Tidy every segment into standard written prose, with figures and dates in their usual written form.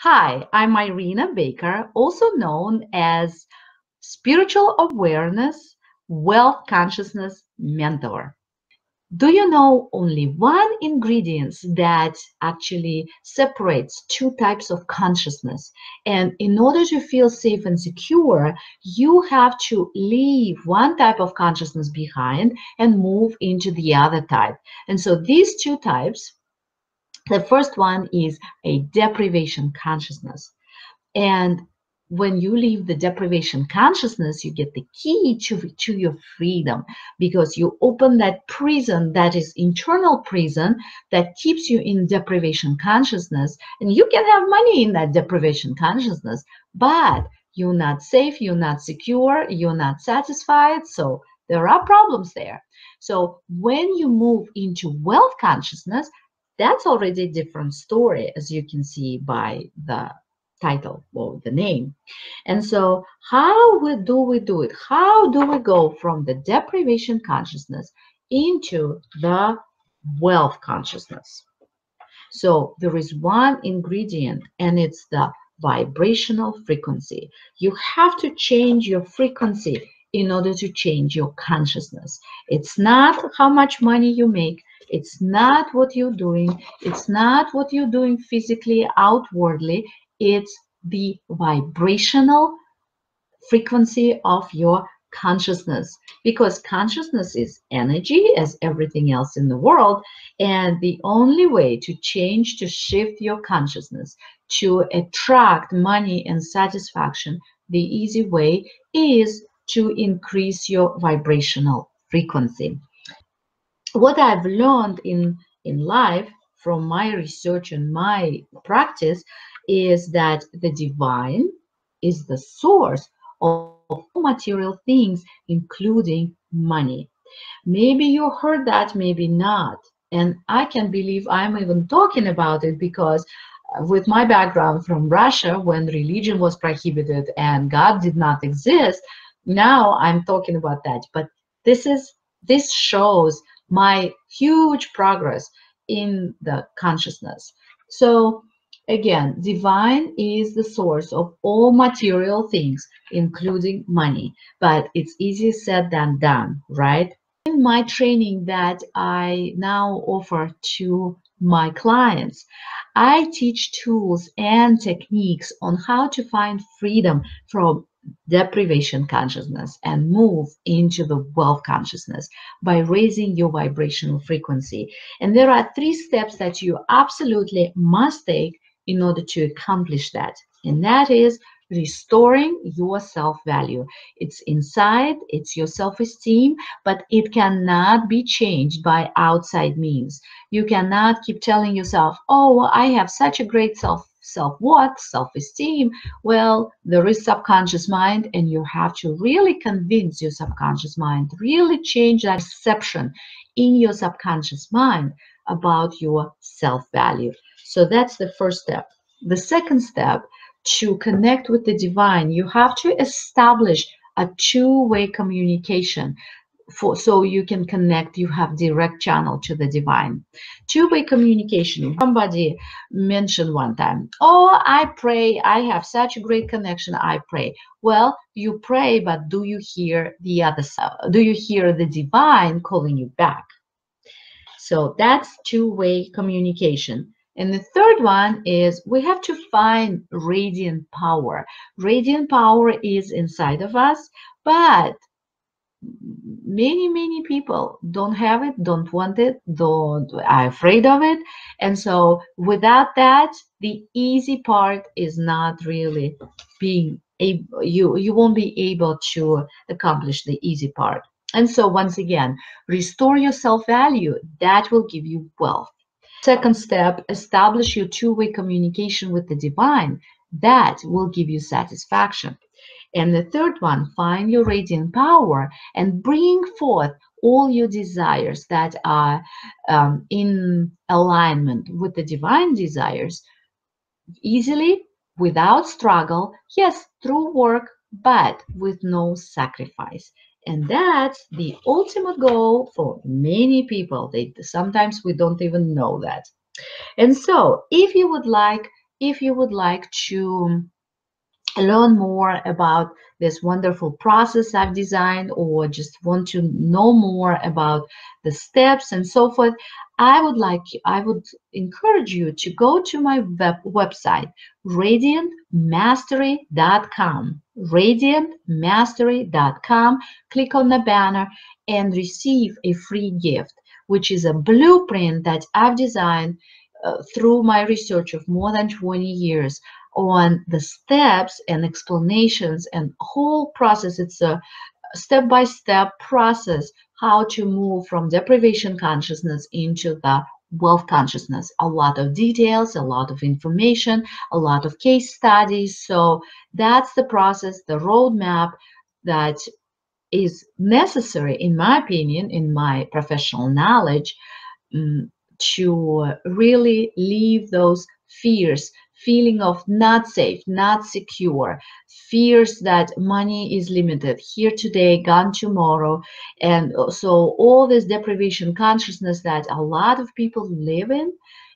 Hi, I'm Irina Baker, also known as Spiritual Awareness Wealth Consciousness Mentor. Do you know only one ingredient that actually separates two types of consciousness? And in order to feel safe and secure, you have to leave one type of consciousness behind and move into the other type. And so these two types, the first one is a deprivation consciousness. And when you leave the deprivation consciousness, you get the key to your freedom because you open that prison, that is internal prison that keeps you in deprivation consciousness. And you can have money in that deprivation consciousness, but you're not safe, you're not secure, you're not satisfied. So there are problems there. So when you move into wealth consciousness, that's already a different story, as you can see by the title or the name. And so do we do it? How do we go from the deprivation consciousness into the wealth consciousness? So there is one ingredient, and it's the vibrational frequency. You have to change your frequency in order to change your consciousness. It's not how much money you make. It's not what you're doing. It's not what you're doing physically, outwardly. It's the vibrational frequency of your consciousness, because consciousness is energy as everything else in the world. And the only way to change, to shift your consciousness, to attract money and satisfaction, the easy way is to increase your vibrational frequency. What I've learned in life from my research and my practice is that the divine is the source of all material things, including money. Maybe you heard that, maybe not. And I can believe I'm even talking about it because with my background from Russia, when religion was prohibited and God did not exist, now I'm talking about that. But this shows my huge progress in the consciousness. So again, divine is the source of all material things, including money. But it's easier said than done, right? In my training that I now offer to my clients, I teach tools and techniques on how to find freedom from deprivation consciousness and move into the wealth consciousness by raising your vibrational frequency. And there are 3 steps that you absolutely must take in order to accomplish that. And that is restoring your self-value. It's inside, it's your self-esteem, but it cannot be changed by outside means. You cannot keep telling yourself, oh, I have such a great self-worth, self-esteem. Well, there is subconscious mind, and you have to really convince your subconscious mind, really change that perception in your subconscious mind about your self-value. So that's the first step. The second step, to connect with the divine, you have to establish a two-way communication so you can connect, you have direct channel to the divine. Two-way communication. Somebody mentioned one time, oh, I pray, I have such a great connection, I pray. Well, you pray, but do you hear the other side? Do you hear the divine calling you back? So that's two-way communication. And the third one is we have to find radiant power. Radiant power is inside of us, but many people don't have it, don't want it, don't are afraid of it. And so without that, the easy part is not really being able, you won't be able to accomplish the easy part. And so once again, restore your self-value. That will give you wealth. Second step, establish your two-way communication with the divine. That will give you satisfaction. And the third one, find your radiant power and bring forth all your desires that are in alignment with the divine desires easily, without struggle, yes, through work, but with no sacrifice. And that's the ultimate goal for many people. Sometimes we don't even know that. And so if you would like if you would like to learn more about this wonderful process I've designed, or just want to know more about the steps and so forth, I would encourage you to go to my website, radiantmastery.com. Radiantmastery.com. Click on the banner and receive a free gift, which is a blueprint that I've designed through my research of more than 20 years on the steps and explanations and whole process. It's a step-by-step process how to move from deprivation consciousness into the wealth consciousness. A lot of details, a lot of information, a lot of case studies. So that's the process, the roadmap that is necessary, in my opinion, in my professional knowledge, mm, to really leave those fears, feeling of not safe, not secure, fears that money is limited, here today, gone tomorrow. And so all this deprivation consciousness that a lot of people live in,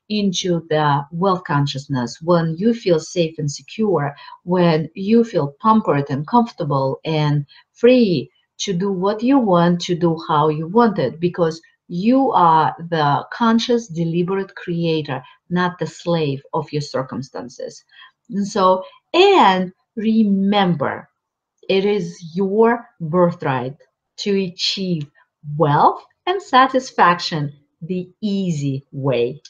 into the wealth consciousness, when you feel safe and secure, when you feel pampered and comfortable and free to do what you want, to do how you want it, because you are the conscious, deliberate creator, not the slave of your circumstances. And so, and remember, it is your birthright to achieve wealth and satisfaction the easy way.